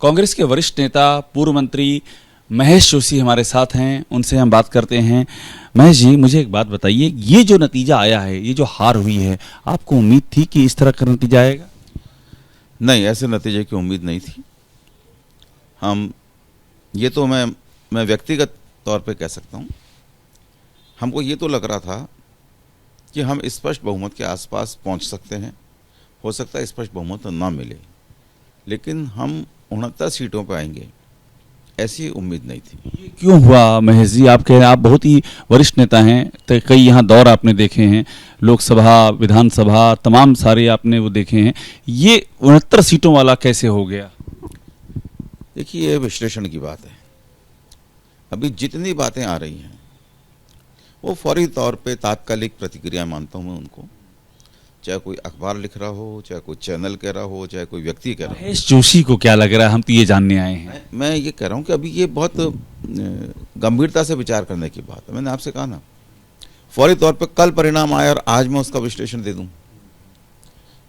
कांग्रेस के वरिष्ठ नेता पूर्व मंत्री महेश जोशी हमारे साथ हैं, उनसे हम बात करते हैं। महेश जी, मुझे एक बात बताइए, ये जो नतीजा आया है, ये जो हार हुई है, आपको उम्मीद थी कि इस तरह का नतीजा आएगा? नहीं, ऐसे नतीजे की उम्मीद नहीं थी। हम ये तो मैं व्यक्तिगत तौर पे कह सकता हूँ, हमको ये तो लग रहा था कि हम स्पष्ट बहुमत के आसपास पहुँच सकते हैं। हो सकता है स्पष्ट बहुमत ना मिले, लेकिन हम 69 सीटों पर आएंगे, ऐसी उम्मीद नहीं थी। ये क्यों हुआ महेश जी? आप कह रहे हैं, आप बहुत ही वरिष्ठ नेता हैं, तो कई यहाँ दौर आपने देखे हैं, लोकसभा, विधानसभा, तमाम सारे आपने वो देखे हैं, ये 69 सीटों वाला कैसे हो गया? देखिए, ये विश्लेषण की बात है। अभी जितनी बातें आ रही हैं वो फौरी तौर पे तात्कालिक प्रतिक्रिया मानता हूँ मैं उनको, चाहे कोई अखबार लिख रहा हो, चाहे कोई चैनल कह रहा हो, चाहे कोई व्यक्ति कह रहा हो। महेश जोशी को क्या लग रहा है? हम तो ये जानने आए हैं। मैं ये कह रहा हूँ कि अभी ये बहुत गंभीरता से विचार करने की बात है। मैंने आपसे कहा ना, फौरी तौर पे कल परिणाम आया और आज मैं उसका विश्लेषण दे दूं,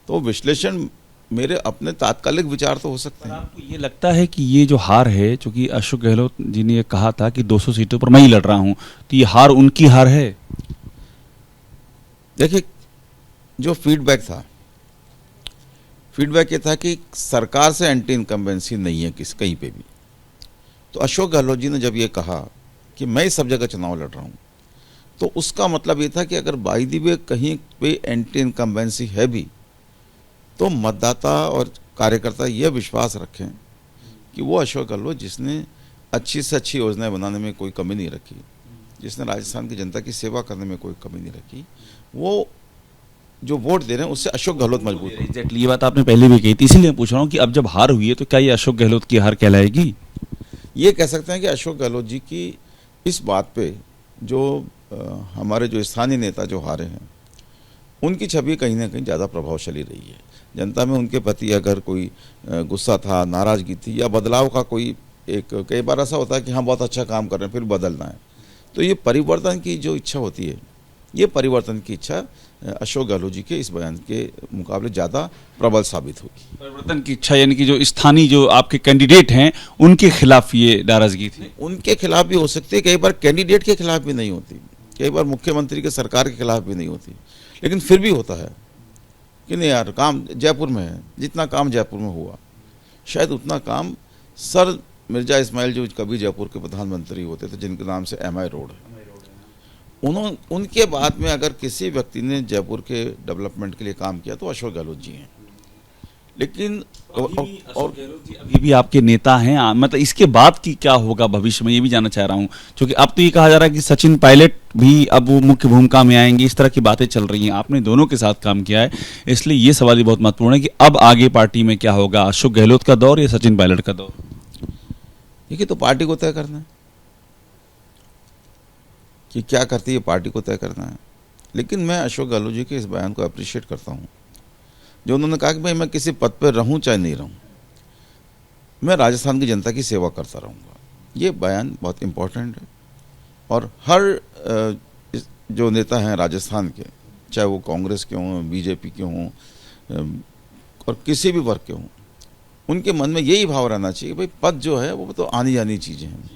तो विश्लेषण मेरे अपने तात्कालिक विचार तो हो सकते हैं। आपको ये लगता है कि ये जो हार है, चूंकि अशोक गहलोत जी ने ये कहा था कि 200 सीटों पर मैं ही लड़ रहा हूं, तो ये हार उनकी हार है? देखिए, जो फीडबैक था, फीडबैक ये था कि सरकार से एंटी इनकम्बेंसी नहीं है कहीं पे भी। तो अशोक गहलोत जी ने जब ये कहा कि मैं सब जगह चुनाव लड़ रहा हूँ, तो उसका मतलब ये था कि अगर बाई दी वे कहीं पे एंटी इनकम्बेंसी है भी, तो मतदाता और कार्यकर्ता ये विश्वास रखें कि वो अशोक गहलोत जिसने अच्छी से अच्छी योजनाएं बनाने में कोई कमी नहीं रखी, जिसने राजस्थान की जनता की सेवा करने में कोई कमी नहीं रखी, वो जो वोट दे रहे हैं उससे अशोक गहलोत मजबूत है। एग्जैक्टली, ये बात आपने पहले भी कही थी, इसीलिए मैं पूछ रहा हूँ कि अब जब हार हुई है तो क्या ये अशोक गहलोत की हार कहलाएगी? ये कह सकते हैं कि अशोक गहलोत जी की इस बात पे जो हमारे जो स्थानीय नेता जो हारे हैं, उनकी छवि कहीं ना कहीं ज़्यादा प्रभावशाली रही है। जनता में उनके प्रति अगर कोई गुस्सा था, नाराज़गी थी, या बदलाव का कोई एक, कई बार ऐसा होता है कि हाँ बहुत अच्छा काम कर रहे हैं फिर बदलना है, तो ये परिवर्तन की जो इच्छा होती है, ये परिवर्तन की इच्छा अशोक गहलोत जी के इस बयान के मुकाबले ज़्यादा प्रबल साबित होगी। परिवर्तन की इच्छा यानी कि जो स्थानीय जो आपके कैंडिडेट हैं उनके खिलाफ ये नाराजगी थी? उनके खिलाफ भी हो सकती है, कई बार कैंडिडेट के खिलाफ भी नहीं होती, कई बार मुख्यमंत्री के सरकार के खिलाफ भी नहीं होती, लेकिन फिर भी होता है कि नहीं यार, काम जयपुर में है, जितना काम जयपुर में हुआ शायद उतना काम सर मिर्जा इस्माइल जो कभी जयपुर के प्रधानमंत्री होते थे, जिनके नाम से MI रोड है, उनके बाद में अगर किसी व्यक्ति ने जयपुर के डेवलपमेंट के लिए काम किया तो अशोक गहलोत जी हैं। लेकिन अभी भी आपके नेता हैं, मतलब इसके बाद की क्या होगा भविष्य में, ये भी जानना चाह रहा हूं, क्योंकि अब तो ये कहा जा रहा है कि सचिन पायलट भी अब वो मुख्य भूमिका में आएंगे, इस तरह की बातें चल रही हैं। आपने दोनों के साथ काम किया है, इसलिए ये सवाल ही बहुत महत्वपूर्ण है कि अब आगे पार्टी में क्या होगा, अशोक गहलोत का दौर या सचिन पायलट का दौर? देखिए, तो पार्टी को तय करना है कि क्या करती है, पार्टी को तय करना है। लेकिन मैं अशोक गहलोत जी के इस बयान को अप्रिशिएट करता हूँ, जो उन्होंने कहा कि भाई मैं किसी पद पर रहूं चाहे नहीं रहूं, मैं राजस्थान की जनता की सेवा करता रहूंगा। ये बयान बहुत इम्पोर्टेंट है और हर जो नेता हैं राजस्थान के, चाहे वो कांग्रेस के हों, बीजेपी के हों और किसी भी वर्ग के हों, उनके मन में यही भाव रहना चाहिए भाई पद जो है वो तो आनी जानी चीज़ें हैं,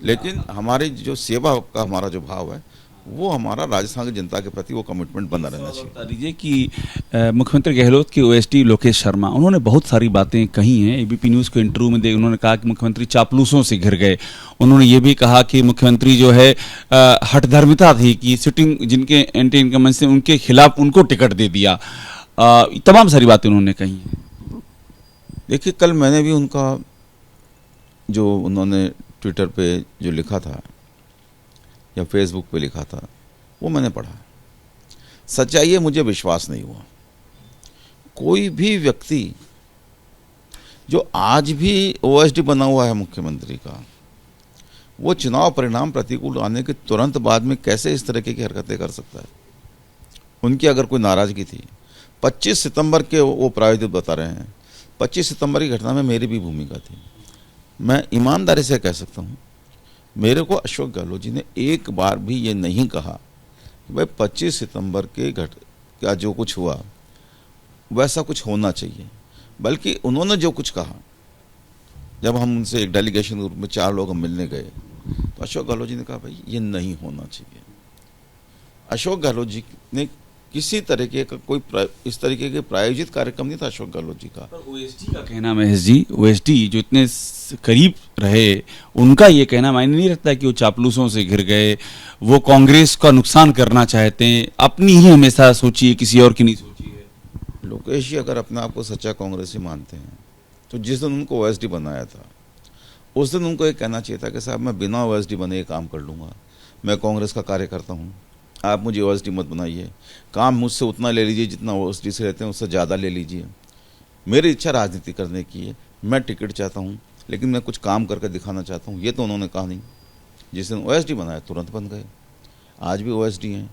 लेकिन हमारी जो सेवा का हमारा जो भाव है वो हमारा राजस्थान की जनता के प्रति वो कमिटमेंट बना रहना चाहिए। बता दीजिए कि मुख्यमंत्री गहलोत के OSD लोकेश शर्मा, उन्होंने बहुत सारी बातें कही हैं ABP न्यूज़ को इंटरव्यू में उन्होंने कहा कि मुख्यमंत्री चापलूसों से घिर गए। उन्होंने ये भी कहा कि मुख्यमंत्री जो है हठधर्मिता थी कि सिटिंग जिनके एंटी इनकम्बेंसी उनके खिलाफ उनको टिकट दे दिया। तमाम सारी बातें उन्होंने कही हैं। देखिए, कल मैंने भी उनका जो उन्होंने ट्विटर पे जो लिखा था या फेसबुक पे लिखा था वो मैंने पढ़ा। सच्चाई है, मुझे विश्वास नहीं हुआ। कोई भी व्यक्ति जो आज भी OSD बना हुआ है मुख्यमंत्री का, वो चुनाव परिणाम प्रतिकूल आने के तुरंत बाद में कैसे इस तरह की हरकतें कर सकता है? उनकी अगर कोई नाराजगी थी, 25 सितंबर के वो प्रायोजित बता रहे हैं, 25 सितंबर की घटना में मेरी भी भूमिका थी। मैं ईमानदारी से कह सकता हूँ, मेरे को अशोक गहलोत जी ने एक बार भी ये नहीं कहा कि भाई 25 सितंबर के क्या जो कुछ हुआ वैसा कुछ होना चाहिए, बल्कि उन्होंने जो कुछ कहा जब हम उनसे एक डेलीगेशन के रूप में 4 लोग हम मिलने गए तो अशोक गहलोत जी ने कहा भाई ये नहीं होना चाहिए। अशोक गहलोत जी ने किसी तरीके का इस तरीके के प्रायोजित कार्यक्रम नहीं था अशोक गहलोत जी का। पर ओएसडी का कहना, महेश जी, ओएसडी जो इतने करीब रहे, उनका ये कहना मायने नहीं रखता कि वो चापलूसों से घिर गए, वो कांग्रेस का नुकसान करना चाहते हैं, अपनी ही हमेशा सोचिए, किसी और की नहीं सोची है। लोकेश जी अगर अपने आप को सच्चा कांग्रेसी मानते हैं तो जिस दिन उनको ओएसडी बनाया था उस दिन उनको ये कहना चाहिए था कि साहब मैं बिना ओएसडी बने ये काम कर लूँगा, मैं कांग्रेस का कार्यकर्ता हूँ, आप मुझे ओएसडी मत बनाइए, काम मुझसे उतना ले लीजिए जितना ओएसडी से रहते हैं उससे ज़्यादा ले लीजिए, मेरी इच्छा राजनीति करने की है, मैं टिकट चाहता हूँ लेकिन मैं कुछ काम करके दिखाना चाहता हूँ। ये तो उन्होंने कहा नहीं। जिस दिन ओएसडी बनाया तुरंत बन गए। आज भी ओएसडी हैं।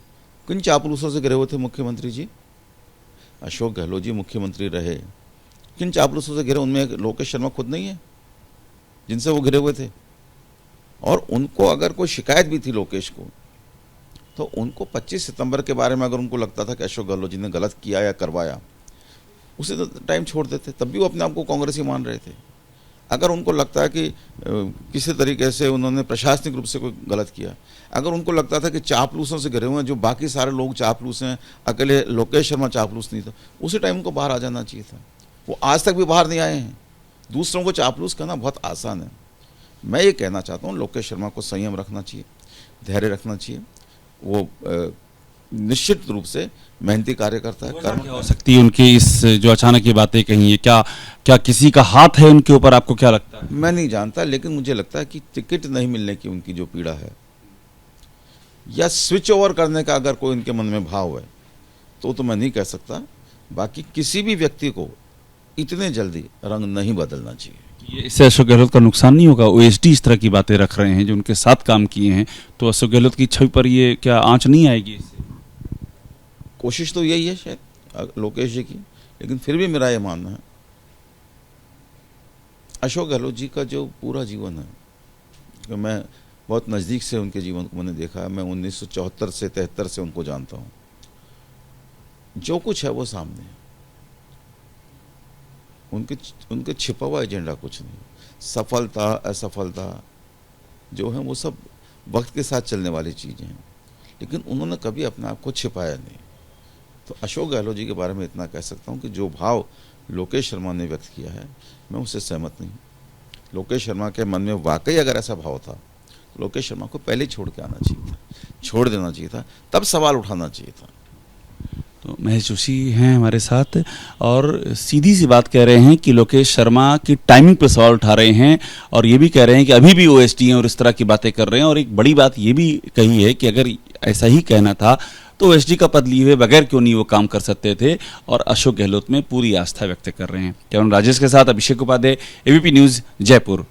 किन चापलूसों से गिरे हुए थे मुख्यमंत्री जी? अशोक गहलोत जी मुख्यमंत्री रहे, किन चापलूसों से घिरे? उनमें लोकेश शर्मा खुद नहीं है जिनसे वो घिरे हुए थे। और उनको अगर कोई शिकायत भी थी लोकेश को तो उनको 25 सितंबर के बारे में अगर उनको लगता था कि अशोक गहलोत जी ने गलत किया या करवाया, उसे तो टाइम छोड़ देते, तब भी वो अपने आप को कांग्रेसी मान रहे थे। अगर उनको लगता है कि किसी तरीके से उन्होंने प्रशासनिक रूप से कोई गलत किया, अगर उनको लगता था कि चापलूसों से घिरे हुए हैं, जो बाकी सारे लोग चापलूस हैं, अकेले लोकेश शर्मा चापलूस नहीं था, उसी टाइम उनको बाहर आ जाना चाहिए था। वो आज तक भी बाहर नहीं आए हैं। दूसरों को चापलूस करना बहुत आसान है। मैं ये कहना चाहता हूँ लोकेश शर्मा को संयम रखना चाहिए, धैर्य रखना चाहिए। वो निश्चित रूप से मेहनती कार्यकर्ता है। क्या हो सकती है उनकी इस जो अचानक ये बातें कही है? क्या किसी का हाथ है उनके ऊपर? आपको क्या लगता है? मैं नहीं जानता, लेकिन मुझे लगता है कि टिकट नहीं मिलने की उनकी जो पीड़ा है या स्विच ओवर करने का अगर कोई उनके मन में भाव है तो मैं नहीं कह सकता। बाकी किसी भी व्यक्ति को इतने जल्दी रंग नहीं बदलना चाहिए। इससे अशोक गहलोत का नुकसान नहीं होगा? ओएसडी इस तरह की बातें रख रहे हैं जो उनके साथ काम किए हैं, तो अशोक गहलोत की छवि पर ये क्या आंच नहीं आएगी इससे? कोशिश तो यही है शायद लोकेश जी की, लेकिन फिर भी मेरा ये मानना है अशोक गहलोत जी का जो पूरा जीवन है, कि मैं बहुत नज़दीक से उनके जीवन को मैंने देखा है। मैं 1974 से 73 से उनको जानता हूँ। जो कुछ है वो सामने है। उनके छिपा हुआ एजेंडा कुछ नहीं। सफलता असफलता जो है वो सब वक्त के साथ चलने वाली चीज़ें हैं, लेकिन उन्होंने कभी अपने आप को छिपाया नहीं। तो अशोक गहलोत जी के बारे में इतना कह सकता हूँ कि जो भाव लोकेश शर्मा ने व्यक्त किया है, मैं उससे सहमत नहीं। लोकेश शर्मा के मन में वाकई अगर ऐसा भाव था तो लोकेश शर्मा को पहले छोड़ के आना चाहिए था, छोड़ देना चाहिए था, तब सवाल उठाना चाहिए था। तो महेश जोशी हैं हमारे साथ और सीधी सी बात कह रहे हैं कि लोकेश शर्मा की टाइमिंग पर सवाल उठा रहे हैं और ये भी कह रहे हैं कि अभी भी ओएसडी हैं और इस तरह की बातें कर रहे हैं। और एक बड़ी बात ये भी कही है कि अगर ऐसा ही कहना था तो ओएसडी का पद लिए हुए बगैर क्यों नहीं वो काम कर सकते थे, और अशोक गहलोत में पूरी आस्था व्यक्त कर रहे हैं। कैमरा राजेश के साथ अभिषेक उपाध्याय, एबीपी न्यूज़, जयपुर।